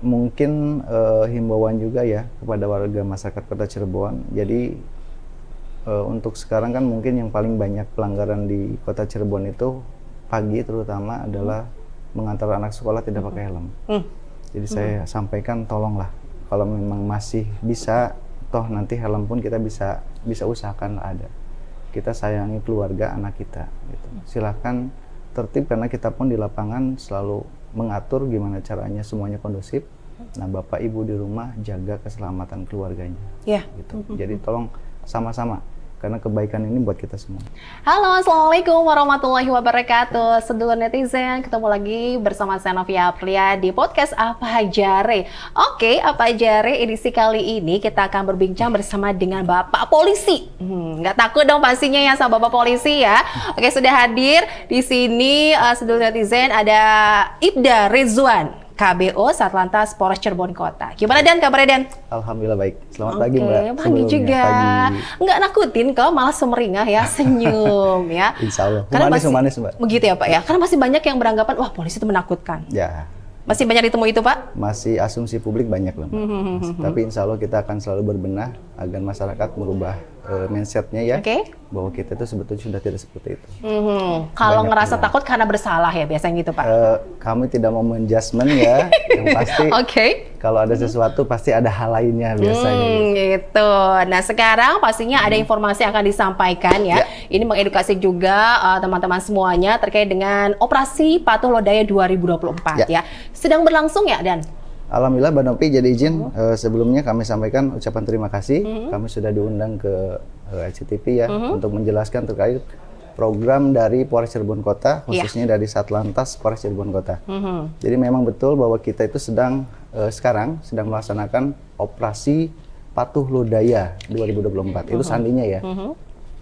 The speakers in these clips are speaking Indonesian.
mungkin himbauan juga ya kepada warga masyarakat Kota Cirebon. Jadi untuk sekarang kan mungkin yang paling banyak pelanggaran di Kota Cirebon itu pagi terutama adalah mengantar anak sekolah tidak pakai helm. Jadi saya sampaikan tolonglah kalau memang masih bisa, toh nanti helm pun kita bisa usahakan ada. Kita sayangi keluarga anak kita. Gitu. Silahkan tertib karena kita pun di lapangan selalu mengatur gimana caranya semuanya kondusif. Nah, Bapak Ibu di rumah jaga keselamatan keluarganya. Ya. Gitu. Jadi tolong sama-sama karena kebaikan ini buat kita semua. Halo, Assalamualaikum warahmatullahi wabarakatuh. Sedulur netizen, ketemu lagi bersama saya Novia Aplia di podcast Apa Jare. Oke, Apa Jare edisi kali ini kita akan berbincang bersama dengan Bapak Polisi. Nggak takut dong pastinya ya sama Bapak Polisi ya. Oke, sudah hadir di sini sedulur netizen ada Ibda Rizwan, KBO Satlantas Polres Cirebon Kota. Gimana Dan, kabarnya Dan? Alhamdulillah baik. Selamat pagi Mbak. Pagi juga. Pagi. Nggak nakutin kok, malah semeringah ya, senyum ya. Insya Allah. Humanis Mbak. Begitu ya Pak ya. Karena masih banyak yang beranggapan, wah polisi itu menakutkan. Ya. Masih banyak ditemui itu Pak? Masih asumsi publik banyak loh Mbak. Tapi insya Allah kita akan selalu berbenah agar masyarakat merubah mindsetnya ya. Bahwa kita itu sebetulnya sudah tidak seperti itu. Kalau ngerasa takut karena bersalah ya biasanya gitu Pak? Kami tidak mau menjudgment ya. Yang pasti kalau ada sesuatu pasti ada hal lainnya biasanya. Gitu. Nah sekarang pastinya ada informasi yang akan disampaikan ya. Ini mengedukasi juga teman-teman semuanya terkait dengan operasi Patuh Lodaya 2024 ya. Sedang berlangsung ya Dan? Alhamdulillah Mbak Nopi, jadi izin sebelumnya kami sampaikan ucapan terima kasih. Kami sudah diundang ke RCTV ya untuk menjelaskan terkait program dari Polres Cirebon Kota, khususnya dari Satlantas Polres Cirebon Kota. Jadi memang betul bahwa kita itu sekarang sedang melaksanakan operasi Patuh Lodaya 2024. Itu sandinya ya.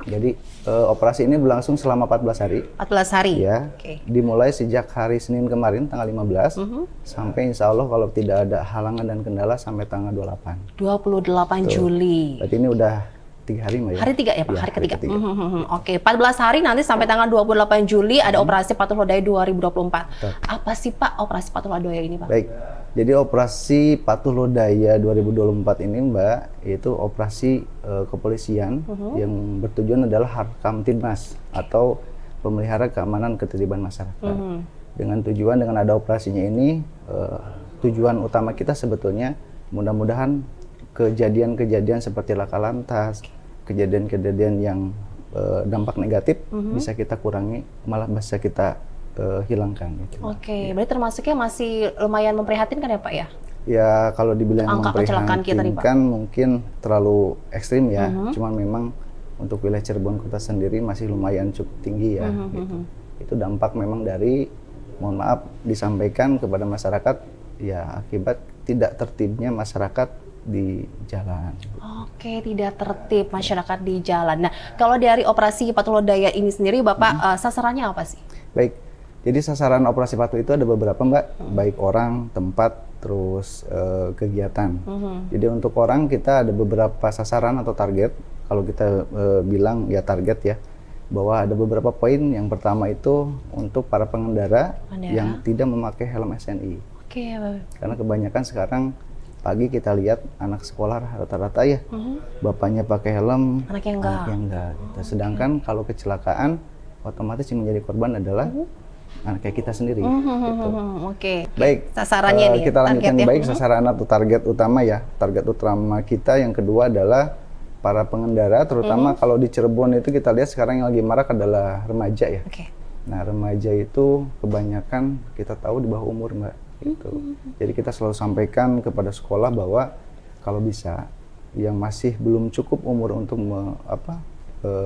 Jadi operasi ini berlangsung selama 14 hari. 14 hari? Ya, dimulai sejak hari Senin kemarin tanggal 15 sampai insya Allah kalau tidak ada halangan dan kendala sampai tanggal 28. 28 Juli. Berarti ini udah 3 hari Mbak ya? Hari 3 ya Pak, hari ketiga. Oke, 14 hari nanti sampai tanggal 28 Juli ada operasi Patuh Lodaya 2024. Apa sih Pak operasi Patuh Lodaya ini Pak? Baik, jadi operasi Patuh Lodaya 2024 ini Mbak, itu operasi kepolisian yang bertujuan adalah Harkamtibmas atau pemelihara keamanan ketertiban masyarakat. Dengan ada operasinya ini, tujuan utama kita sebetulnya mudah-mudahan kejadian-kejadian seperti laka lantas, kejadian-kejadian yang dampak negatif bisa kita kurangi, malah bisa kita hilangkan. Gitu. Berarti termasuknya masih lumayan memprihatinkan ya Pak ya? Ya kalau dibilang memprihatinkan mungkin terlalu ekstrim ya, cuman memang untuk wilayah Cirebon Kota sendiri masih lumayan cukup tinggi ya. Gitu. Itu dampak memang dari, mohon maaf disampaikan kepada masyarakat ya akibat tidak tertibnya masyarakat di jalan. Tidak tertib masyarakat di jalan. Nah, kalau dari operasi Patuh Lodaya ini sendiri, Bapak sasarannya apa sih? Baik, jadi sasaran operasi Patuh itu ada beberapa Mbak, baik orang, tempat, terus kegiatan. Jadi untuk orang kita ada beberapa sasaran atau target. Kalau kita bilang ya target ya, bahwa ada beberapa poin. Yang pertama itu untuk para pengendara yang tidak memakai helm SNI. Karena kebanyakan sekarang pagi kita lihat anak sekolah rata-rata ya, bapaknya pakai helm, anaknya enggak. Gitu. Sedangkan kalau kecelakaan, otomatis yang menjadi korban adalah anak kita sendiri. Gitu. Baik, sasarannya nih. Kita lanjutkan baik sasaran atau target utama ya. Target utama kita yang kedua adalah para pengendara, terutama kalau di Cirebon itu kita lihat sekarang yang lagi marak adalah remaja ya. Nah remaja itu kebanyakan kita tahu di bawah umur Mbak. Gitu. Jadi kita selalu sampaikan kepada sekolah bahwa kalau bisa yang masih belum cukup umur untuk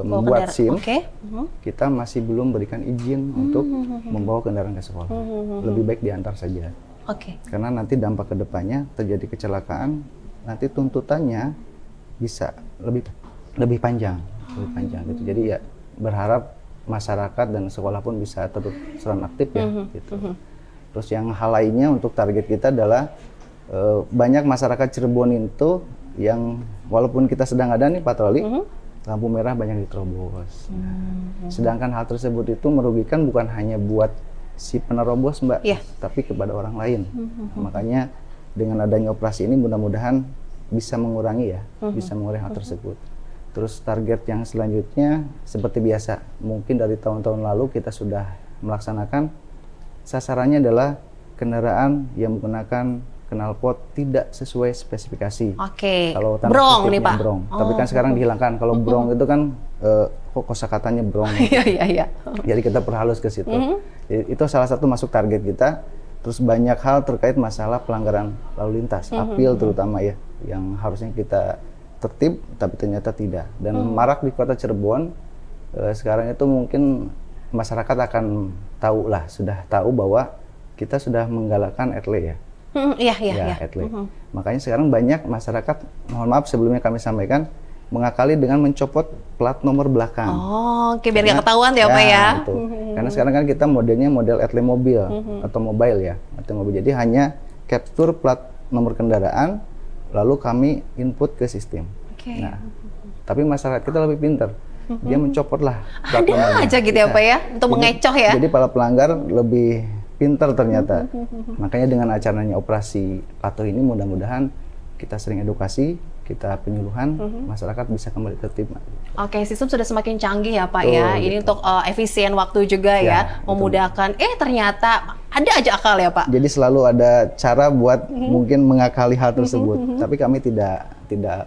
membuat SIM, kita masih belum berikan izin untuk membawa kendaraan ke sekolah. Lebih baik diantar saja. Karena nanti dampak kedepannya terjadi kecelakaan, nanti tuntutannya bisa lebih panjang, gitu. Jadi ya berharap masyarakat dan sekolah pun bisa terus serang aktif ya. Gitu. Terus yang hal lainnya untuk target kita adalah banyak masyarakat Cirebon itu yang walaupun kita sedang ada nih patroli, lampu merah banyak diterobos. Sedangkan hal tersebut itu merugikan bukan hanya buat si penerobos Mbak, tapi kepada orang lain. Makanya dengan adanya operasi ini mudah-mudahan bisa mengurangi ya, bisa mengurangi hal tersebut. Terus target yang selanjutnya seperti biasa, mungkin dari tahun-tahun lalu kita sudah melaksanakan, sasarannya adalah kendaraan yang menggunakan knalpot tidak sesuai spesifikasi. Oke. Kalau tanda Brong nih kutipnya Pak. Brong. Tapi kan sekarang dihilangkan. Kalau brong itu kan kok kosakatanya brong. Iya, iya, iya. Jadi kita perhalus ke situ. Jadi itu salah satu masuk target kita. Terus banyak hal terkait masalah pelanggaran lalu lintas, apil terutama ya, yang harusnya kita tertib tapi ternyata tidak. Dan marak di kota Cirebon. Sekarang itu mungkin masyarakat akan tahu lah, sudah tahu bahwa kita sudah menggalakkan etle ya. Iya, iya, iya. Etle. Makanya sekarang banyak masyarakat, mohon maaf sebelumnya kami sampaikan, mengakali dengan mencopot plat nomor belakang. Oh, oke, biar nggak ketahuan ya Pak ya. Betul. Karena sekarang kan kita modelnya model etle mobil atau mobile ya, atau mobil. Jadi hanya capture plat nomor kendaraan, lalu kami input ke sistem. Oke. Nah, tapi masyarakat kita lebih pintar. Dia mencopot lah plat Ada nomornya. aja gitu ya Pak ya, untuk mengecoh ya. Jadi para pelanggar lebih pintar ternyata. Makanya dengan acaranya operasi patuh ini mudah-mudahan kita sering edukasi, kita penyuluhan, masyarakat bisa kembali tertib. Oke, sistem sudah semakin canggih ya Pak Betul, ya. Ini gitu. untuk efisien waktu juga ya, betul. memudahkan. Ternyata ada aja akal ya Pak. Jadi selalu ada cara buat mungkin mengakali hal tersebut. Tapi kami tidak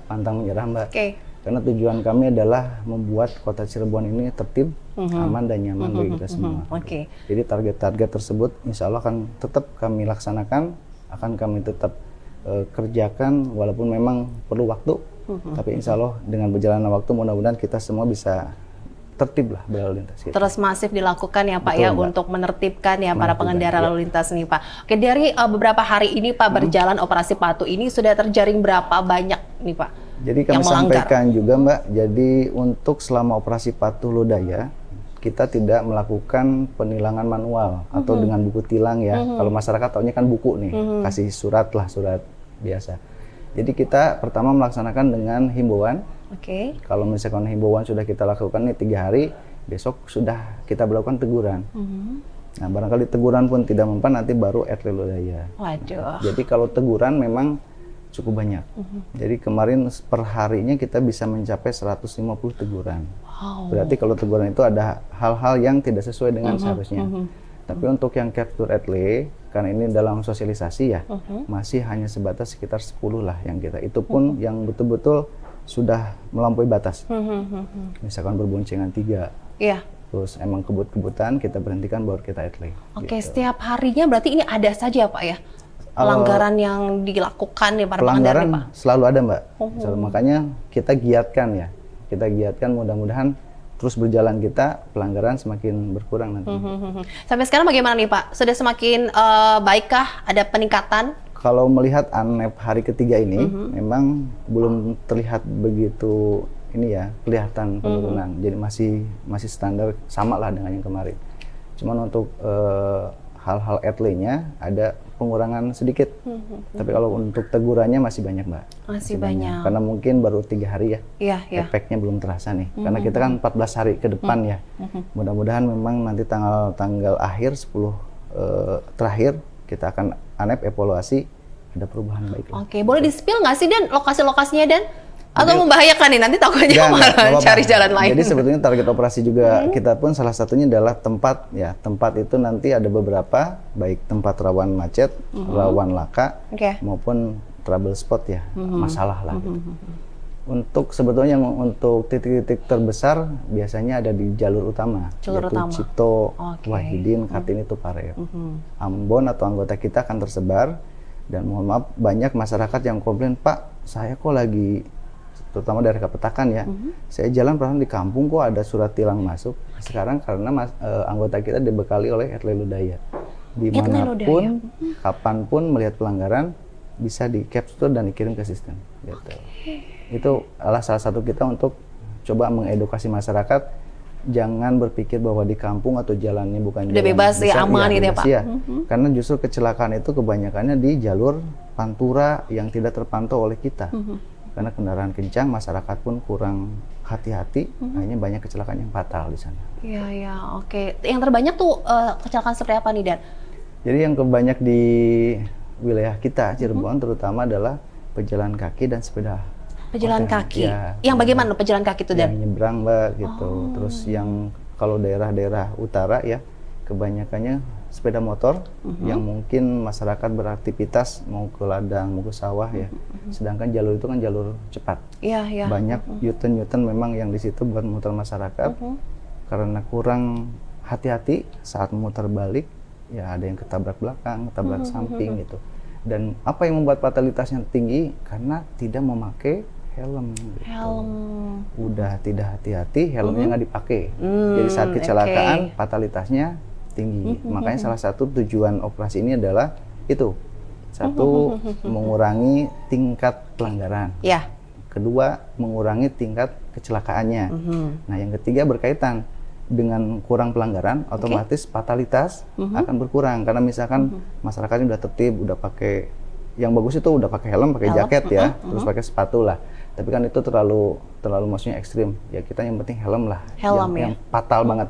pantang menyerah Mbak. Oke. Karena tujuan kami adalah membuat kota Cirebon ini tertib, aman dan nyaman bagi kita semua. Oke. Jadi target-target tersebut insya Allah akan tetap kami laksanakan, akan kami tetap kerjakan walaupun memang perlu waktu. Tapi insya Allah dengan berjalannya waktu mudah-mudahan kita semua bisa tertib lah berlalu lintas. Gitu. Terus masif dilakukan ya Pak. Betul, ya Mbak. untuk menertibkan ya para pengendara ya. lalu lintas nih Pak. Oke, dari beberapa hari ini Pak berjalan operasi patuh ini sudah terjaring berapa banyak nih Pak? Jadi kami sampaikan juga Mbak, jadi untuk selama operasi patuh lodaya kita tidak melakukan penilangan manual atau dengan buku tilang ya. Kalau masyarakat taunya kan buku nih, kasih surat lah, surat biasa. Jadi kita pertama melaksanakan dengan himbauan. Oke. Kalau misalkan himbauan sudah kita lakukan nih 3 hari, besok sudah kita berlakukan teguran. Nah barangkali teguran pun tidak mempan, nanti baru etle lodaya. Waduh. Jadi kalau teguran memang cukup banyak. Jadi kemarin per harinya kita bisa mencapai 150 teguran. Wow. Berarti kalau teguran itu ada hal-hal yang tidak sesuai dengan seharusnya. Tapi untuk yang capture etle, karena ini dalam sosialisasi ya, masih hanya sebatas sekitar 10 lah yang kita. Itu pun yang betul-betul sudah melampaui batas. Misalkan berboncengan 3. Iya. Terus emang kebut-kebutan kita berhentikan baru kita etle. Oke, Gitu. setiap harinya berarti ini ada saja Pak ya? Pelanggaran yang dilakukan nih para pengendara nih, Pak? Selalu ada Mbak. Selalu, makanya kita giatkan ya. Kita giatkan mudah-mudahan terus berjalan kita, pelanggaran semakin berkurang nanti. Sampai sekarang bagaimana nih Pak? Sudah semakin baikkah? Ada peningkatan? Kalau melihat ANEP hari ketiga ini, memang belum terlihat begitu ini ya, kelihatan penurunan. Jadi masih standar sama lah dengan yang kemarin. Cuman untuk hal-hal etle-nya ada pengurangan sedikit. Tapi kalau untuk tegurannya masih banyak Mbak. Masih banyak. Karena mungkin baru 3 hari ya. Iya, iya. Efeknya belum terasa nih. Karena kita kan 14 hari ke depan ya. Mudah-mudahan memang nanti tanggal akhir 10 terakhir kita akan ANEP evaluasi ada perubahan baik. Oke, boleh di-spill nggak sih Dan lokasi-lokasinya Dan? Atau membahayakan nih nanti takutnya malah apa-apa. cari jalan lain. Jadi sebetulnya target operasi juga kita pun salah satunya adalah tempat ya. Tempat itu nanti ada beberapa, baik tempat rawan macet, rawan laka, maupun trouble spot ya, masalah lah gitu. Untuk sebetulnya untuk titik-titik terbesar biasanya ada di jalur utama, Jalur yaitu utama. Cipto, Wahidin, Kartini, Tuparel. Ambon atau anggota kita akan tersebar, dan mohon maaf banyak masyarakat yang komplain, Pak, saya kok lagi, terutama dari Kapetakan ya, saya jalan perasaan di kampung kok ada surat tilang masuk. Sekarang karena anggota kita dibekali oleh etle lodaya. Dimanapun, kapanpun melihat pelanggaran, bisa di capture dan dikirim ke sistem. Gitu. Itu adalah salah satu kita untuk coba mengedukasi masyarakat, jangan berpikir bahwa di kampung atau jalannya bukan udah jalan bebas ya, aman gitu ya Pak. Ya. Karena justru kecelakaan itu kebanyakannya di jalur pantura yang tidak terpantau oleh kita. Karena kendaraan kencang, masyarakat pun kurang hati-hati, akhirnya banyak kecelakaan yang fatal di sana. Iya, iya, oke. Yang terbanyak tuh kecelakaan seperti apa nih Dan? Jadi yang kebanyak di wilayah kita Cirebon terutama adalah pejalan kaki dan sepeda. Pejalan kaki. Ya, yang bagaimana pejalan kaki itu, Dan? Yang nyebrang, Mbak, gitu. Terus yang kalau daerah-daerah utara ya, kebanyakannya sepeda motor yang mungkin masyarakat beraktivitas mau ke ladang, mau ke sawah ya. Sedangkan jalur itu kan jalur cepat. Iya. Banyak U-turn memang yang di situ buat muter masyarakat. Karena kurang hati-hati saat memutar balik, ya ada yang ketabrak belakang, ketabrak samping gitu. Dan apa yang membuat fatalitasnya tinggi? Karena tidak memakai helm. Gitu. Udah tidak hati-hati, helmnya nggak dipakai. Jadi saat kecelakaan, fatalitasnya tinggi. Makanya salah satu tujuan operasi ini adalah itu. Satu, mengurangi tingkat pelanggaran. Ya. Kedua, mengurangi tingkat kecelakaannya. Nah, yang ketiga berkaitan dengan kurang pelanggaran, otomatis fatalitas akan berkurang. Karena misalkan masyarakatnya udah tertib, udah pakai, yang bagus itu udah pakai helm, pakai jaket ya, terus pakai sepatu lah. Tapi kan itu terlalu maksudnya ekstrim. Ya kita yang penting helm lah, yang fatal banget.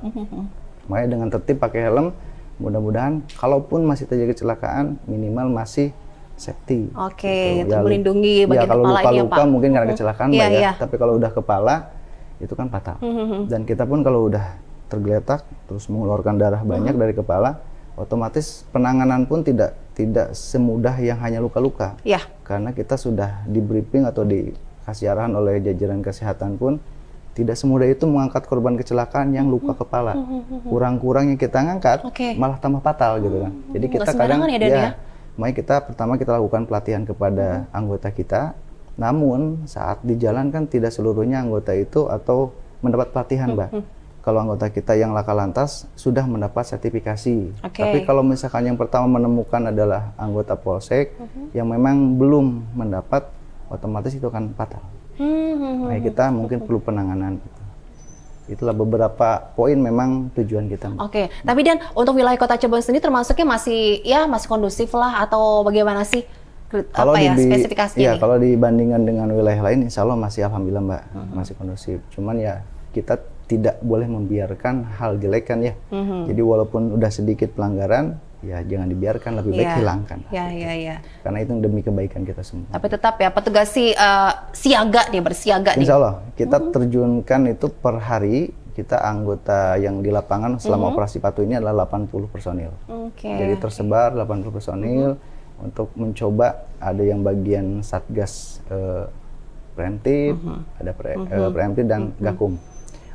Makanya dengan tertib pakai helm, mudah-mudahan kalaupun masih terjadi kecelakaan, minimal masih safety. Oke, gitu. Untuk melindungi bagian kalau kepala ini ya, luka-luka mungkin karena kecelakaan, ya. Tapi kalau udah kepala, itu kan fatal. Dan kita pun kalau udah tergeletak, terus mengeluarkan darah banyak dari kepala, otomatis penanganan pun tidak semudah yang hanya luka-luka. Ya. Karena kita sudah di briefing atau dikasih arahan oleh jajaran kesehatan pun, tidak semudah itu mengangkat korban kecelakaan yang luka kepala. Kurang-kurang yang kita ngangkat, malah tambah fatal gitu kan. Jadi kita kadang makanya pertama kita lakukan pelatihan kepada anggota kita. Namun saat di jalan kan tidak seluruhnya anggota itu atau mendapat pelatihan, Mbak. Kalau anggota kita yang laka lantas sudah mendapat sertifikasi. Tapi kalau misalkan yang pertama menemukan adalah anggota polsek yang memang belum mendapat, otomatis itu akan fatal. Nah, kita mungkin perlu penanganan. Itulah beberapa poin memang tujuan kita. Tapi Dan, untuk wilayah Kota Cirebon sendiri termasuknya masih kondusif lah atau bagaimana sih? Kalau spesifikasinya? Kalau dibandingkan dengan wilayah lain, insya Allah masih alhamdulillah, Mbak, masih kondusif. Cuman ya kita tidak boleh membiarkan hal jelek kan ya. Jadi walaupun udah sedikit pelanggaran, ya jangan dibiarkan, lebih baik hilangkan. Karena itu demi kebaikan kita semua. Tapi tetap ya petugas bersiaga nih. Insya Allah kita terjunkan itu per hari. Kita anggota yang di lapangan selama operasi patuh ini adalah 80 personil. Jadi tersebar 80 personil untuk mencoba, ada yang bagian satgas preemptif, ada preemptif dan gakum.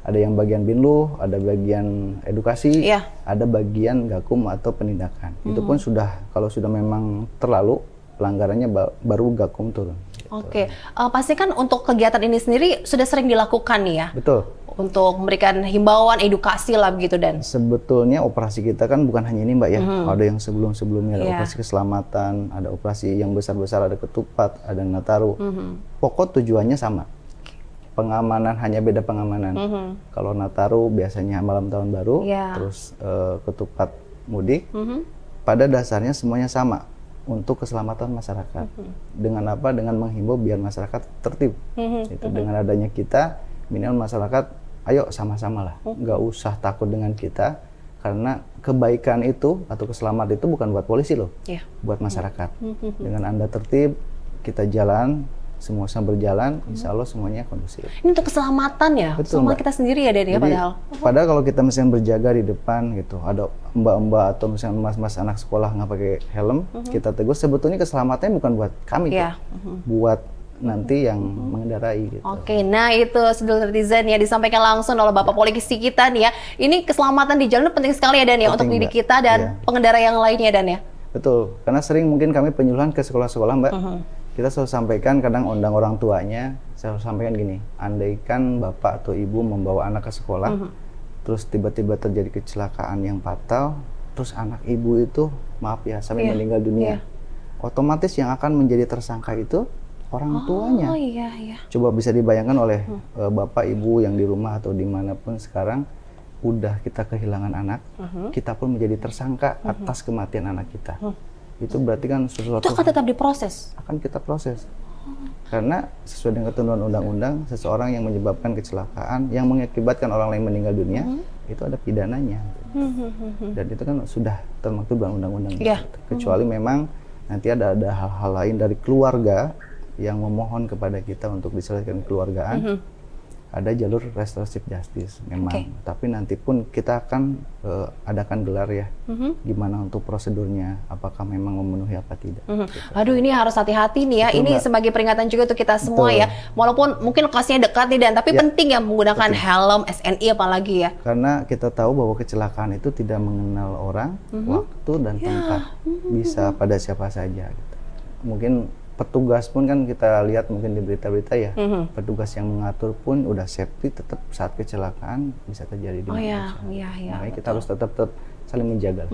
Ada yang bagian binluh, ada bagian edukasi, ada bagian gakum atau penindakan. Itu pun kalau sudah memang terlalu pelanggarannya baru gakum turun. Gitu. Pasti kan untuk kegiatan ini sendiri sudah sering dilakukan nih ya? Betul. Untuk memberikan himbauan, edukasi lah begitu, Dan. Sebetulnya operasi kita kan bukan hanya ini, Mbak ya. Ada yang sebelum-sebelumnya, ada operasi keselamatan, ada operasi yang besar-besar, ada ketupat, ada Nataru. Pokok tujuannya sama. Pengamanan, hanya beda pengamanan. Kalau Nataru biasanya malam tahun baru, terus ketupat mudik, pada dasarnya semuanya sama untuk keselamatan masyarakat. Dengan apa? Dengan menghimbau biar masyarakat tertib. Dengan adanya kita, minimal masyarakat, ayo sama-sama lah, nggak usah takut dengan kita, karena kebaikan itu atau keselamatan itu bukan buat polisi loh, buat masyarakat. Dengan Anda tertib, kita jalan, semua berjalan, insya Allah semuanya kondusif. Ini untuk keselamatan ya? Betul, Semua kita sendiri ya, Den, ya, padahal kalau kita misalnya berjaga di depan gitu, ada mbak-mbak atau misalnya mas-mas anak sekolah nggak pakai helm, kita tegur, sebetulnya keselamatannya bukan buat kami, buat nanti yang mengendarai gitu. Nah itu sedulur netizen ya, disampaikan langsung oleh Bapak Polisi kita nih ya. Ini keselamatan di jalan penting sekali ya, Dan ya, untuk diri kita dan pengendara yang lainnya, Dan ya. Betul, karena sering mungkin kami penyuluhan ke sekolah-sekolah, Mbak. Kita selalu sampaikan, kadang undang orang tuanya, saya selalu sampaikan gini, andaikan bapak atau ibu membawa anak ke sekolah, terus tiba-tiba terjadi kecelakaan yang fatal, terus anak ibu itu, maaf ya, sampai meninggal dunia, otomatis yang akan menjadi tersangka itu orang tuanya. Coba bisa dibayangkan oleh bapak ibu yang di rumah atau dimanapun sekarang, udah kita kehilangan anak, kita pun menjadi tersangka atas kematian anak kita. Itu berarti kan sesuatu itu akan tetap diproses? Akan kita proses. Karena sesuai dengan ketentuan undang-undang, seseorang yang menyebabkan kecelakaan yang mengakibatkan orang lain meninggal dunia, itu ada pidananya. Dan itu kan sudah termaktub dalam undang-undang. Kecuali memang nanti ada hal-hal lain dari keluarga yang memohon kepada kita untuk diselesaikan kekeluargaan, ada jalur restoratif justice memang. Tapi nanti pun kita akan adakan gelar ya, gimana untuk prosedurnya, apakah memang memenuhi apa tidak. Gitu. Aduh, ini harus hati-hati nih ya. Betul, ini Mbak. Sebagai peringatan juga untuk kita semua. Betul. Ya. Walaupun mungkin lokasinya dekat nih Dan, tapi penting ya menggunakan helm, SNI apalagi ya. Karena kita tahu bahwa kecelakaan itu tidak mengenal orang, waktu dan tempat. Bisa pada siapa saja. Gitu. Mungkin petugas pun kan kita lihat mungkin di berita-berita ya, petugas yang mengatur pun udah safety, tetap saat kecelakaan bisa terjadi di mana saja. Makanya kita harus tetap saling menjaga.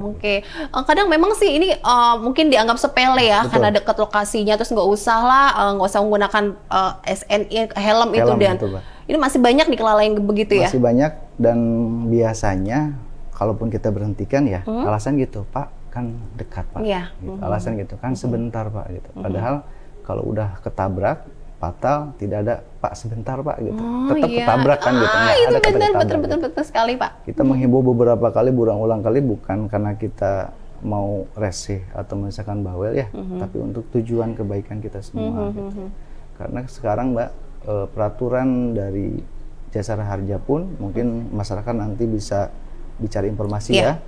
Oke. Kadang memang sih ini mungkin dianggap sepele ya, karena dekat lokasinya, terus nggak usah menggunakan SNI helm itu Dan. Betul, ini masih banyak nih kelalaian begitu ya? Masih banyak, dan biasanya kalaupun kita berhentikan ya, alasan gitu, Pak, kan dekat Pak, gitu. Alasan gitu kan sebentar Pak gitu. Padahal kalau udah ketabrak fatal tidak ada Pak sebentar Pak gitu. Tetap ketabrak kan gitu. Itu ada betul sekali Pak. Kita menghimbau beberapa kali, berulang-ulang kali, bukan karena kita mau resih atau misalkan bawel ya, tapi untuk tujuan kebaikan kita semua. Gitu. Karena sekarang Mbak, peraturan dari Jasara Harja pun mungkin masyarakat nanti bisa dicari informasi ya,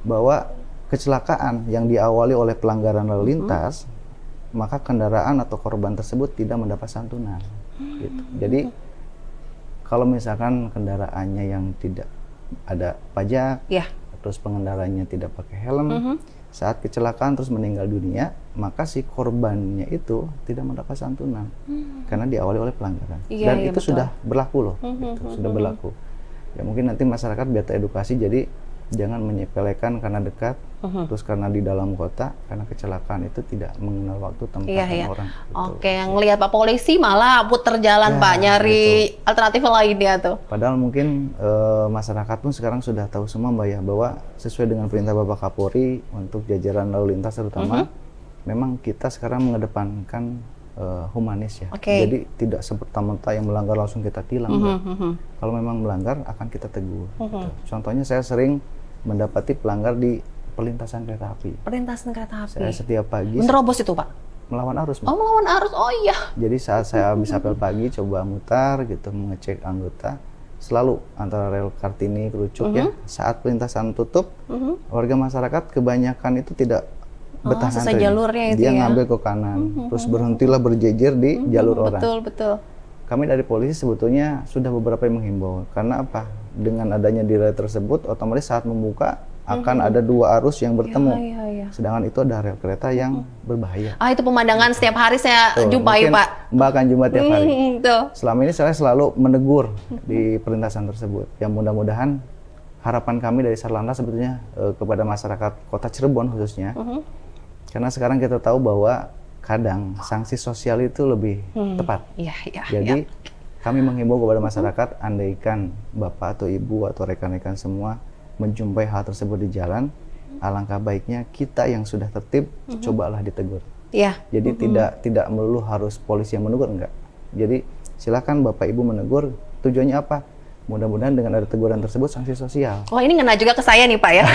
bahwa kecelakaan yang diawali oleh pelanggaran lalu lintas, maka kendaraan atau korban tersebut tidak mendapat santunan. Gitu. Jadi kalau misalkan kendaraannya yang tidak ada pajak, terus pengendaranya tidak pakai helm, saat kecelakaan terus meninggal dunia, maka si korbannya itu tidak mendapat santunan karena diawali oleh pelanggaran. Dan itu betul. Sudah berlaku loh, gitu, sudah berlaku. Ya mungkin nanti masyarakat biar teredukasi, jadi jangan menyepelekan karena dekat, terus karena di dalam kota, karena kecelakaan itu tidak mengenal waktu, tempat, dan orang. Gitu. Oke, yang ngelihat Pak Polisi malah puter jalan Pak, nyari alternatif lainnya tuh. Padahal mungkin masyarakat pun sekarang sudah tahu semua Mbak ya, bahwa sesuai dengan perintah Bapak Kapolri untuk jajaran lalu lintas terutama, memang kita sekarang mengedepankan humanis ya. Jadi tidak semerta-merta yang melanggar langsung kita tilang. Kalau memang melanggar akan kita tegur. Gitu. Contohnya saya sering mendapati pelanggar di perlintasan kereta api. Perlintasan kereta api. Saya setiap pagi menerobos itu Pak? Melawan arus. Oh, melawan arus. Oh iya. Jadi saat saya habis apel pagi coba mutar gitu, mengecek anggota, selalu antara rel Kartini Kerucuk ya, saat perlintasan tutup, warga masyarakat kebanyakan itu tidak bertahan jalurnya itu dia ngambil ke kanan, terus berhentilah berjejer di jalur orang. Betul. Kami dari polisi sebetulnya sudah beberapa yang menghimbau, karena apa? Dengan adanya di rel tersebut, otomatis saat membuka akan ada dua arus yang bertemu. Sedangkan itu ada rel kereta yang berbahaya. Itu pemandangan setiap hari saya jumpai Pak. Mbak akan jumpa tiap hari. Selama ini saya selalu menegur di perlintasan tersebut. Yang mudah-mudahan harapan kami dari Sarlantas sebetulnya kepada masyarakat Kota Cirebon khususnya. Karena sekarang kita tahu bahwa kadang sanksi sosial itu lebih tepat. Jadi kami menghimbau kepada masyarakat, andaikan Bapak atau Ibu atau rekan-rekan semua menjumpai hal tersebut di jalan, alangkah baiknya kita yang sudah tertib cobalah ditegur. Jadi tidak melulu harus polisi yang menegur, enggak. Jadi silakan Bapak Ibu menegur, tujuannya apa? Mudah-mudahan dengan ada teguran tersebut sanksi sosial. Oh, ini ngena juga ke saya nih Pak ya.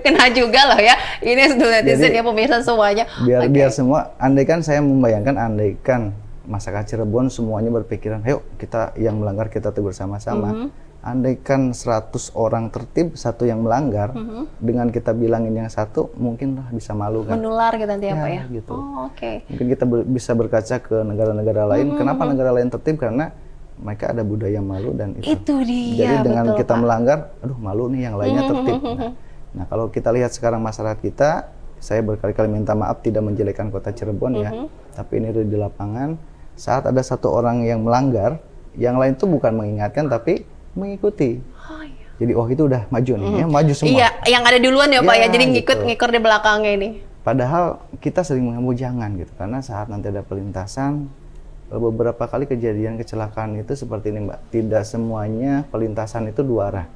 Kena juga loh ya. Ini netizen ya, pemirsa semuanya. Biar semua, andaikan saya membayangkan, andaikan masyarakat Cirebon semuanya berpikiran, ayo kita yang melanggar kita tegur sama-sama. Andaikan 100 orang tertib, satu yang melanggar, dengan kita bilangin yang satu, mungkin lah bisa malu kan. Menular gitu nanti ya Pak ya? Gitu. Mungkin kita bisa berkaca ke negara-negara lain. Kenapa negara lain tertib? Karena mereka ada budaya malu dan itu dia. Jadi dengan kita melanggar, aduh malu nih, yang lainnya tertib. Nah kalau kita lihat sekarang masyarakat kita, saya berkali-kali minta maaf tidak menjelekkan Kota Cirebon ya, tapi ini di lapangan, saat ada satu orang yang melanggar, yang lain tuh bukan mengingatkan tapi mengikuti. Jadi itu udah maju nih, ya maju semua. Iya, yang ada duluan ya Pak ya, jadi ngikut di belakangnya ini. Padahal kita sering mengimbau jangan gitu, karena saat nanti ada perlintasan, beberapa kali kejadian kecelakaan itu seperti ini Mbak, tidak semuanya perlintasan itu dua arah.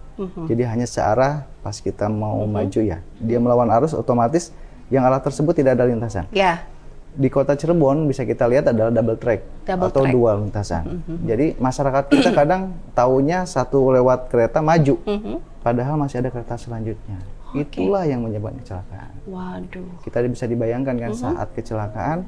Jadi hanya searah pas kita mau maju ya, dia melawan arus, otomatis yang arah tersebut tidak ada lintasan. Di Kota Cirebon bisa kita lihat adalah double track atau dua lintasan. Jadi masyarakat kita kadang taunya satu lewat kereta maju, padahal masih ada kereta selanjutnya. itulah yang menyebabkan kecelakaan. Waduh. Kita bisa dibayangkan kan saat kecelakaan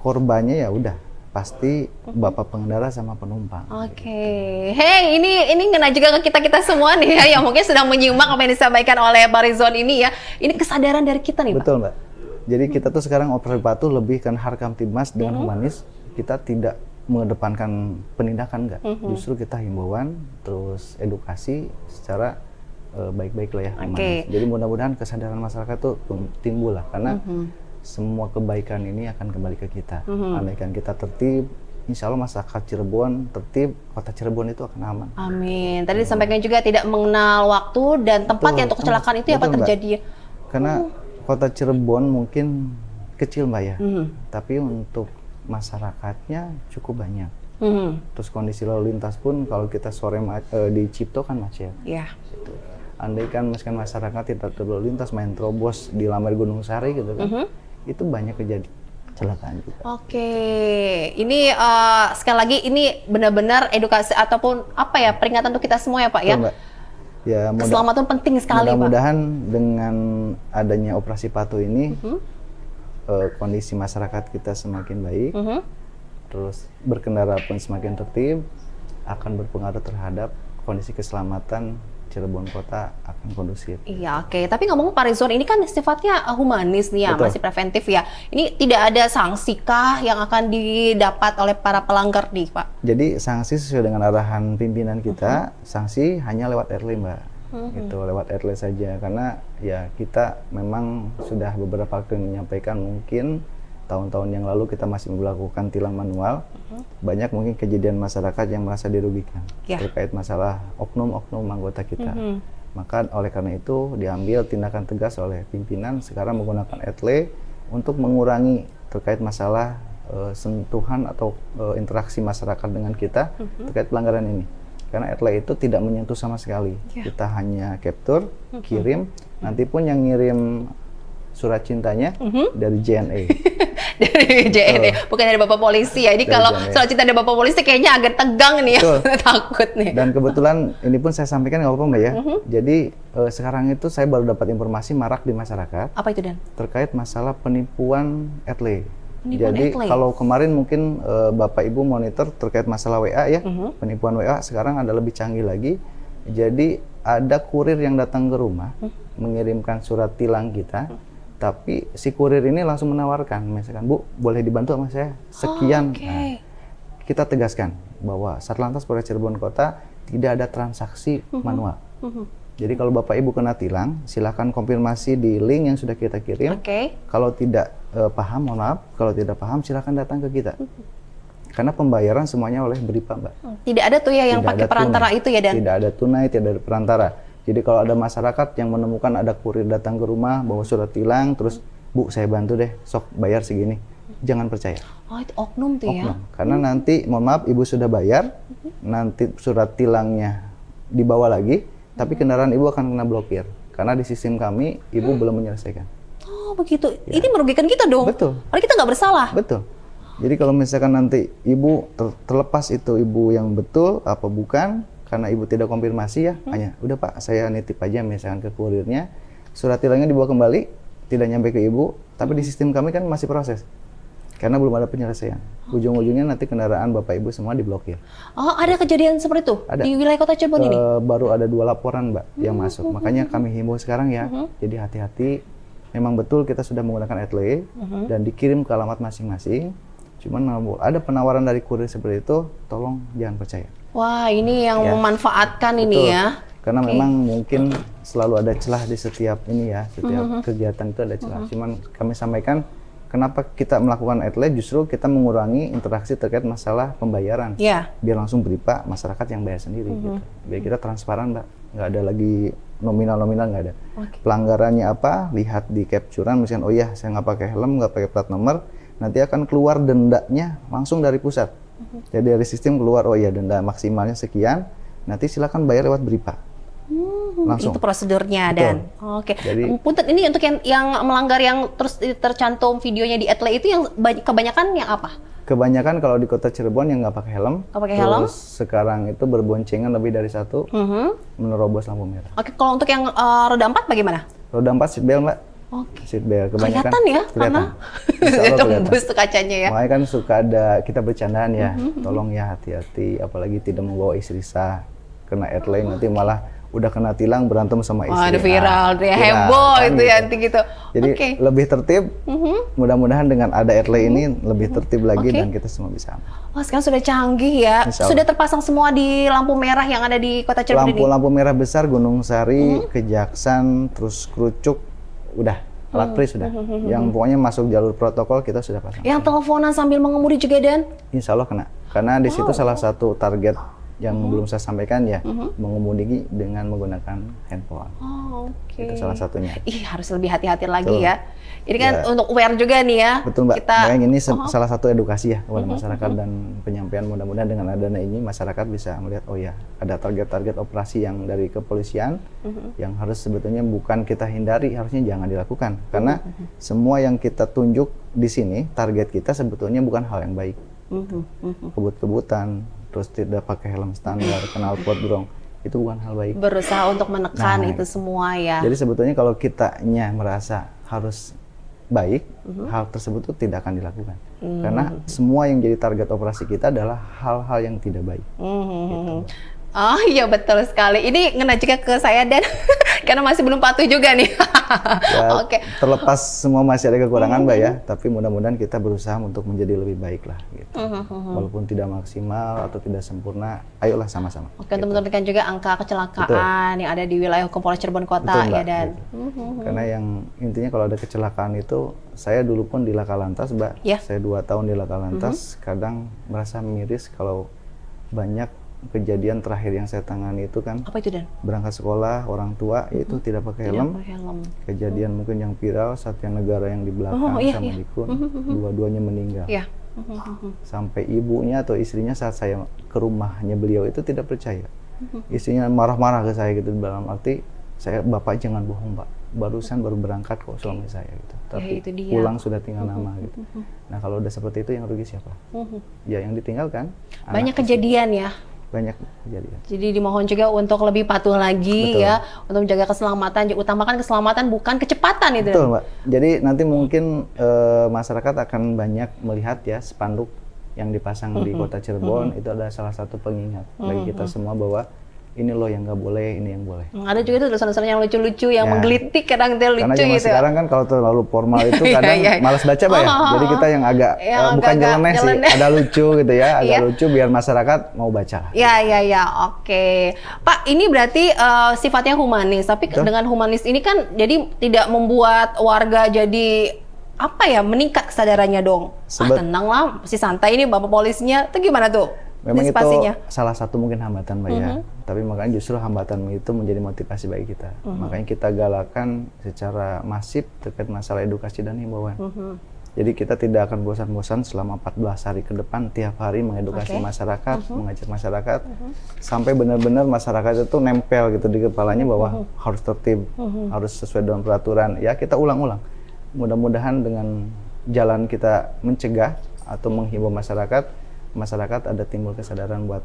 korbannya ya udah pasti bapak pengendara sama penumpang. Hey, ini ngena juga ke kita semua nih ya, yang mungkin sedang menyimak apa yang disampaikan oleh Pak Rizwan ini ya. Ini kesadaran dari kita nih, Pak. Betul, Mbak. Jadi kita tuh sekarang operasi patuh lebih kan Harkam Tipmas dengan humanis. Kita tidak mengedepankan penindakan, enggak. Justru kita himbauan, terus edukasi secara baik-baik lah ya. Jadi mudah-mudahan kesadaran masyarakat tuh timbul lah, karena semua kebaikan ini akan kembali ke kita. Andaikan kita tertib, insya Allah masyarakat Cirebon tertib, kota Cirebon itu akan aman. Amin. Tadi disampaikan juga tidak mengenal waktu dan tempat yang untuk kecelakaan itu apa terjadi. Karena kota Cirebon mungkin kecil, Mbak ya, tapi untuk masyarakatnya cukup banyak. Terus kondisi lalu lintas pun kalau kita sore di Cipto kan macet. Iya. Gitu. Andaikan misalkan masyarakat tidak terlalu lintas main terobos di Lamber Gunung Sari gitu kan, itu banyak kejadian kecelakaan juga. Ini sekali lagi ini benar-benar edukasi ataupun apa ya, peringatan untuk kita semua ya Pak. Betul, Mbak. Ya, keselamatan penting sekali Pak. Mudah-mudahan dengan adanya operasi patuh ini kondisi masyarakat kita semakin baik, terus berkendara pun semakin tertib, akan berpengaruh terhadap kondisi keselamatan Cirebon Kota akan kondusif. Iya, Tapi ngomong Pak Rizwan, ini kan sifatnya humanis nih ya, masih preventif ya. Ini tidak ada sanksi kah yang akan didapat oleh para pelanggar nih, Pak? Jadi sanksi sesuai dengan arahan pimpinan kita, sanksi hanya lewat RL, Mbak. Gitu, lewat RL saja, karena ya kita memang sudah beberapa kali menyampaikan, mungkin tahun-tahun yang lalu kita masih melakukan tilang manual. Banyak mungkin kejadian masyarakat yang merasa dirugikan terkait masalah oknum-oknum anggota kita. Maka oleh karena itu diambil tindakan tegas oleh pimpinan sekarang menggunakan ETLE untuk mengurangi terkait masalah sentuhan atau interaksi masyarakat dengan kita terkait pelanggaran ini. Karena ETLE itu tidak menyentuh sama sekali. Kita hanya capture, kirim, nanti pun yang ngirim surat cintanya dari JNE. Dari JNE, bukan dari Bapak Polisi ya. Ini kalau surat cinta dari Bapak Polisi kayaknya agak tegang nih ya, takut nih. Dan kebetulan ini pun saya sampaikan nggak apa-apa Mbak ya. Jadi sekarang itu saya baru dapat informasi marak di masyarakat. Apa itu Dan? Terkait masalah penipuan ETLE. Jadi kalau kemarin mungkin Bapak Ibu monitor terkait masalah WA ya, penipuan WA sekarang ada lebih canggih lagi. Jadi ada kurir yang datang ke rumah mengirimkan surat tilang kita. Tapi si kurir ini langsung menawarkan, misalkan, Bu, boleh dibantu sama saya sekian. Nah, kita tegaskan bahwa Satlantas Polres Cirebon Kota tidak ada transaksi manual. Jadi kalau Bapak Ibu kena tilang, silakan konfirmasi di link yang sudah kita kirim. Kalau tidak paham, mohon maaf. Kalau tidak paham, silakan datang ke kita. Karena pembayaran semuanya oleh BRIPA, Mbak. Tidak ada tuh ya yang pakai perantara itu ya, Dan? Tidak ada tunai, tidak ada perantara. Jadi kalau ada masyarakat yang menemukan ada kurir datang ke rumah bawa surat tilang, terus Bu saya bantu deh, sok bayar segini, jangan percaya. Oh itu oknum tuh ya? Karena nanti, mohon maaf, Ibu sudah bayar, nanti surat tilangnya dibawa lagi, tapi kendaraan Ibu akan kena blokir. Karena di sistem kami, Ibu belum menyelesaikan. Oh begitu, ini merugikan kita dong? Betul. Padahal kita nggak bersalah? Betul. Jadi kalau misalkan nanti Ibu terlepas itu Ibu yang betul apa bukan, karena Ibu tidak konfirmasi ya, hanya udah Pak saya nitip aja misalkan ke kurirnya, surat tilangnya dibawa kembali, tidak nyampe ke Ibu, tapi di sistem kami kan masih proses. Karena belum ada penyelesaian. Ujung-ujungnya nanti kendaraan Bapak Ibu semua diblokir. Oh, ada kejadian seperti itu? Ada. Di wilayah Kota Cirebon ini? Baru ada 2 laporan Mbak yang masuk. Makanya kami himbau sekarang ya, jadi hati-hati. Memang betul kita sudah menggunakan ETLE dan dikirim ke alamat masing-masing. Cuman ada penawaran dari kurir seperti itu, tolong jangan percaya. Wah, ini yang memanfaatkan ini ya. Karena memang mungkin selalu ada celah di setiap ini ya, setiap kegiatan itu ada celah. Cuman kami sampaikan kenapa kita melakukan ETLE, justru kita mengurangi interaksi terkait masalah pembayaran. Biar langsung BRIPA masyarakat yang bayar sendiri gitu. Biar kita transparan, Mbak. Nggak ada lagi nominal-nominal, nggak ada. Pelanggarannya apa, lihat di capturean, misalnya oh iya saya nggak pakai helm, nggak pakai plat nomor, nanti akan keluar dendanya langsung dari pusat. Jadi dari sistem keluar, oh iya denda maksimalnya sekian, nanti silakan bayar lewat BRIPA. Langsung. Itu prosedurnya. Dan Jadi, punten ini untuk yang melanggar yang terus tercantum videonya di ETLE itu yang kebanyakan yang apa? Kebanyakan kalau di kota Cirebon yang nggak pakai helm. Nggak pakai helm. Terus sekarang itu berboncengan lebih dari satu menerobos lampu merah. Oke, kalau untuk yang roda 4 bagaimana? Roda 4 seat belt, Mbak. Oke. Seat belt kebanyakan. Kelihatan ya, karena tembus tuh kacanya ya. Makanya kan suka ada kita bercandaan ya, tolong ya hati-hati, apalagi tidak membawa istri sah, kena airline nanti malah udah kena tilang berantem sama istri. Ada viral, dia heboh kan itu gitu. ya nanti gitu. Jadi lebih tertib, mudah-mudahan dengan ada airline ini lebih tertib lagi dan kita semua bisa aman. Wah, sekarang sudah canggih ya. Sudah terpasang semua di lampu merah yang ada di kota Cirebon ini. Lampu merah besar, Gunung Sari, Kejaksan, terus Kerucuk, udah. Alat PRI sudah. Yang pokoknya masuk jalur protokol kita sudah pasang. Yang teleponan sambil mengemudi juga, Dan? Insya Allah kena. Karena di situ salah satu target yang belum saya sampaikan ya, mengemudi dengan menggunakan handphone. Oh, oke. Itu salah satunya. Ih, harus lebih hati-hati lagi ya. Ini kan untuk aware juga nih ya. Betul, Mbak. Kita... Makanya ini salah satu edukasi ya kepada masyarakat dan penyampaian, mudah-mudahan dengan adanya ini masyarakat bisa melihat, oh ya, ada target-target operasi yang dari kepolisian yang harus sebetulnya bukan kita hindari, harusnya jangan dilakukan. Karena semua yang kita tunjuk di sini, target kita sebetulnya bukan hal yang baik. Kebut-kebutan, terus tidak pakai helm standar, knalpot brong, itu bukan hal baik. Berusaha untuk menekan itu semua ya. Jadi sebetulnya kalau kitanya merasa harus baik, hal tersebut tuh tidak akan dilakukan. Karena semua yang jadi target operasi kita adalah hal-hal yang tidak baik. Gitu. Oh iya, betul sekali. Ini ngena juga ke saya, Dan, karena masih belum patuh juga nih. Ya, Oke. Terlepas semua masih ada kekurangan, Mbak ya, tapi mudah-mudahan kita berusaha untuk menjadi lebih baik lah. Gitu. Walaupun tidak maksimal atau tidak sempurna, ayolah sama-sama. Oke, untuk menurunkan juga angka kecelakaan yang ada di wilayah hukum Polres Cirebon Kota. Betul, Mbak, ya, Dan. gitu. Karena yang intinya kalau ada kecelakaan itu, saya dulu pun di Laka Lantas, Mbak. Saya 2 tahun di Laka Lantas, kadang merasa miris kalau banyak kejadian terakhir yang saya tangani itu kan. Apa itu, Dan? Berangkat sekolah, orang tua itu tidak pakai helm. Kejadian mungkin yang viral, Satya Negara yang di belakang sama Dikun, dua-duanya meninggal. Sampai ibunya atau istrinya saat saya ke rumahnya beliau itu tidak percaya. Istrinya marah-marah ke saya gitu, dalam arti, Bapak jangan bohong, Pak. Barusan baru berangkat kok suami saya gitu. Tapi pulang sudah tinggal nama gitu. Nah, kalau udah seperti itu yang rugi siapa? Ya yang ditinggalkan. Banyak kejadian ya. Banyak kejadian. Jadi dimohon juga untuk lebih patuh lagi. Betul. Ya, untuk menjaga keselamatan. Utamakan keselamatan bukan kecepatan itu. Betul, Mbak. Jadi nanti mungkin masyarakat akan banyak melihat ya spanduk yang dipasang di kota Cirebon itu adalah salah satu pengingat bagi kita semua bahwa ini loh yang nggak boleh, ini yang boleh. Ada juga tuh tulisan-tulisan yang lucu-lucu, yang menggelitik, kadang dia lucu karena zaman gitu. Sekarang kan kalau terlalu formal itu kadang malas baca, Mbak ya. Jadi kita yang agak bukan nyeleneh sih, ada lucu gitu ya, agak lucu biar masyarakat mau baca. Ya, oke. Pak, ini berarti sifatnya humanis, tapi dengan humanis ini kan jadi tidak membuat warga jadi apa ya, meningkat kesadarannya dong. Tenang lah, masih santai ini Bapak Polisnya, itu gimana tuh? Memang itu salah satu mungkin hambatan, Mbak ya. Tapi makanya justru hambatan itu menjadi motivasi bagi kita. Makanya kita galakan secara masif terkait masalah edukasi dan himbauan. Jadi kita tidak akan bosan-bosan selama 14 hari ke depan tiap hari mengedukasi masyarakat, mengajak masyarakat sampai benar-benar masyarakat itu nempel gitu di kepalanya bahwa harus tertib, harus sesuai dengan peraturan. Ya kita ulang-ulang. Mudah-mudahan dengan jalan kita mencegah atau menghimbau masyarakat ada timbul kesadaran buat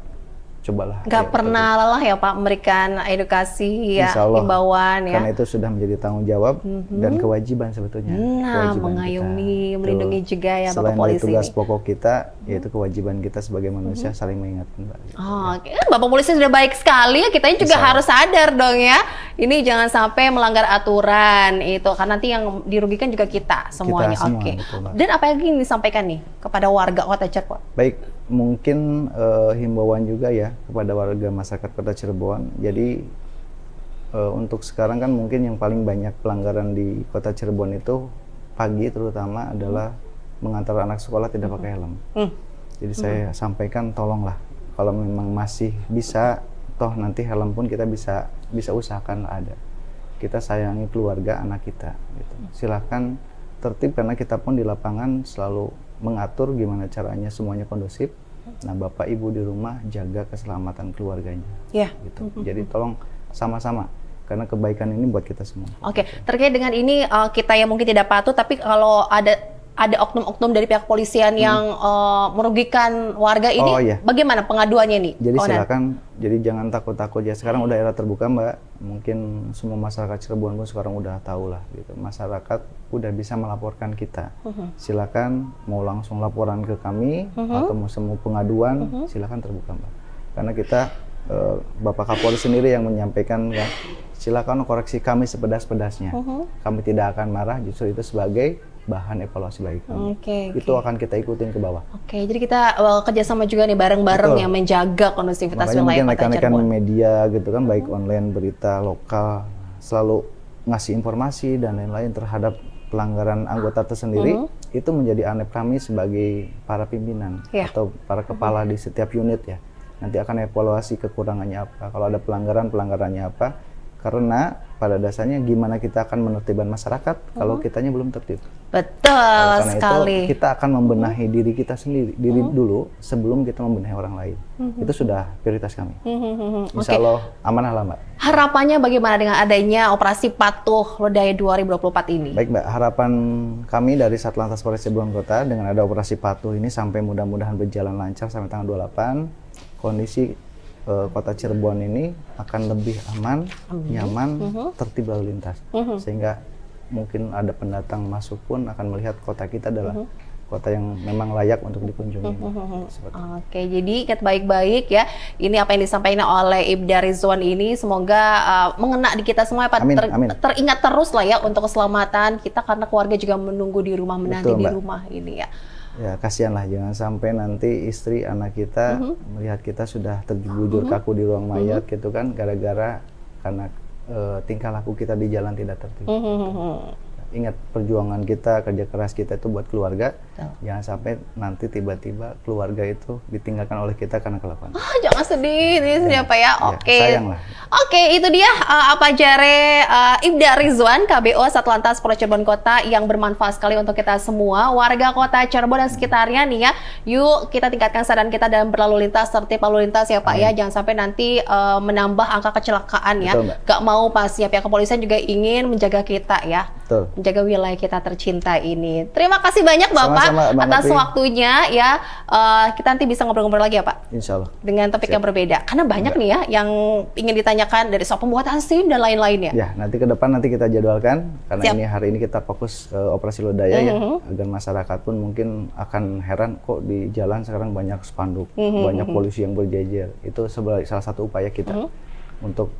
cobalah. Nggak pernah lelah ya Pak memberikan edukasi ya, himbauan ya. Karena itu sudah menjadi tanggung jawab dan kewajiban sebetulnya. Nah, mengayomi, melindungi juga ya Bapak Polisi. Selain tugas pokok kita, yaitu kewajiban kita sebagai manusia saling mengingatkan, Mbak. Oh, Bapak Polisi sudah baik sekali ya, kita juga harus sadar dong ya. Ini jangan sampai melanggar aturan itu, karena nanti yang dirugikan juga kita semuanya. Oke. Dan apa yang ingin disampaikan nih kepada warga Kota Cirebon? Baik, mungkin himbauan juga ya kepada warga masyarakat Kota Cirebon. Jadi untuk sekarang kan mungkin yang paling banyak pelanggaran di Kota Cirebon itu pagi terutama adalah mengantar anak sekolah tidak pakai helm. Jadi saya sampaikan tolonglah kalau memang masih bisa, toh nanti helm pun kita bisa usahakan ada. Kita sayangi keluarga anak kita gitu. Silahkan tertib karena kita pun di lapangan selalu mengatur gimana caranya semuanya kondusif. Nah, Bapak Ibu di rumah jaga keselamatan keluarganya. Gitu. Jadi tolong sama-sama karena kebaikan ini buat kita semua. Oke, terkait dengan ini kita yang mungkin tidak patuh, tapi kalau ada ada oknum-oknum dari pihak kepolisian yang merugikan warga ini, iya. bagaimana pengaduannya nih? Jadi silakan, jadi jangan takut-takut ya. Sekarang udah era terbuka Mbak, mungkin semua masyarakat Cirebon pun sekarang udah tahu lah gitu. Masyarakat udah bisa melaporkan kita. Silakan mau langsung laporan ke kami atau mau semua pengaduan, silakan terbuka Mbak. Karena kita Bapak Kapolri sendiri yang menyampaikan ya, silakan koreksi kami sepedas-pedasnya. Kami tidak akan marah, justru itu sebagai bahan evaluasi bagi kami. Itu akan kita ikutin ke bawah. Jadi kita kerjasama juga nih bareng-bareng yang menjaga kondusivitas wilayah Kota rekan-rekan Cirebon. media gitu kan, baik online, berita lokal, selalu ngasih informasi dan lain-lain terhadap pelanggaran anggota tersendiri. Itu menjadi anep kami sebagai para pimpinan atau para kepala di setiap unit ya. Nanti akan evaluasi kekurangannya apa, kalau ada pelanggarannya apa, karena pada dasarnya gimana kita akan menertibkan masyarakat kalau kitanya belum tertib. Betul sekali. Itu kita akan membenahi diri kita sendiri, dulu sebelum kita membenahi orang lain. Itu sudah prioritas kami. Insya Allah amanah lah Mbak. Harapannya bagaimana dengan adanya operasi patuh Lodaya 2024 ini? Baik Mbak, harapan kami dari Satlantas Polres Cirebon Kota dengan ada operasi patuh ini sampai mudah-mudahan berjalan lancar sampai tanggal 28, kondisi Kota Cirebon ini akan lebih aman, nyaman, tertib lalu lintas. Sehingga mungkin ada pendatang masuk pun akan melihat kota kita adalah kota yang memang layak untuk dikunjungi. Jadi ingat baik-baik ya. Ini apa yang disampaikan oleh Ibda Rizwan ini semoga mengena di kita semua, Pak. Amin. Teringat terus lah ya untuk keselamatan kita, karena keluarga juga menunggu di rumah, menanti di rumah ini ya. Ya kasihan lah, jangan sampai nanti istri anak kita melihat kita sudah terbujur kaku di ruang mayat gitu kan, gara-gara karena tingkah laku kita di jalan tidak tertib. Ingat perjuangan kita, kerja keras kita itu buat keluarga. Jangan sampai nanti tiba-tiba keluarga itu ditinggalkan oleh kita karena kelakuan. Jangan sedih, ini siapa ya? Sayang lah. Itu dia apa jare Ibda Rizwan, KBO Satlantas Polres Cirebon Kota, yang bermanfaat sekali untuk kita semua warga Kota Cirebon dan sekitarnya nih ya. Yuk kita tingkatkan kesadaran kita dalam berlalu lintas, tertib lalu lintas ya Pak ya. Jangan sampai nanti menambah angka kecelakaan ya. Gak mau pastinya pihak kepolisian juga ingin menjaga kita ya. Menjaga wilayah kita tercinta ini. Terima kasih banyak Bapak atas waktunya ya. Kita nanti bisa ngobrol-ngobrol lagi ya Pak. Insya Allah. Dengan topik yang berbeda. Karena banyak nih ya yang ingin ditanyakan dari soal pembuatan SIM dan lain-lainnya. Ya, nanti ke depan nanti kita jadwalkan. Karena hari ini kita fokus operasi Lodaya ya. Agar masyarakat pun mungkin akan heran kok di jalan sekarang banyak spanduk, banyak polisi yang berjejer. Itu salah satu upaya kita untuk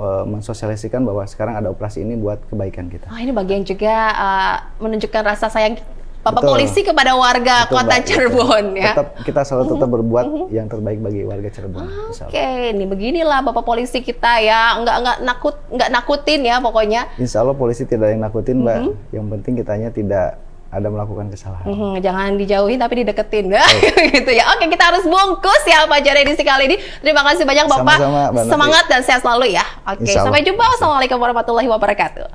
mensosialisasikan bahwa sekarang ada operasi ini buat kebaikan kita. Ini bagian juga menunjukkan rasa sayang Bapak Polisi kepada warga Kota Cirebon ya. Kita selalu tetap berbuat yang terbaik bagi warga Cirebon. Ini beginilah Bapak Polisi kita ya, nggak nakutin ya pokoknya. Insya Allah polisi tidak yang nakutin Mbak. Yang penting kitanya tidak ada melakukan kesalahan. Jangan dijauhin tapi dideketin gitu ya. Kita harus bungkus ya Pak Jare edisi kali ini. Terima kasih banyak Bapak. Sama-sama, semangat dan sehat selalu ya. Sampai jumpa. Wassalamualaikum warahmatullahi wabarakatuh.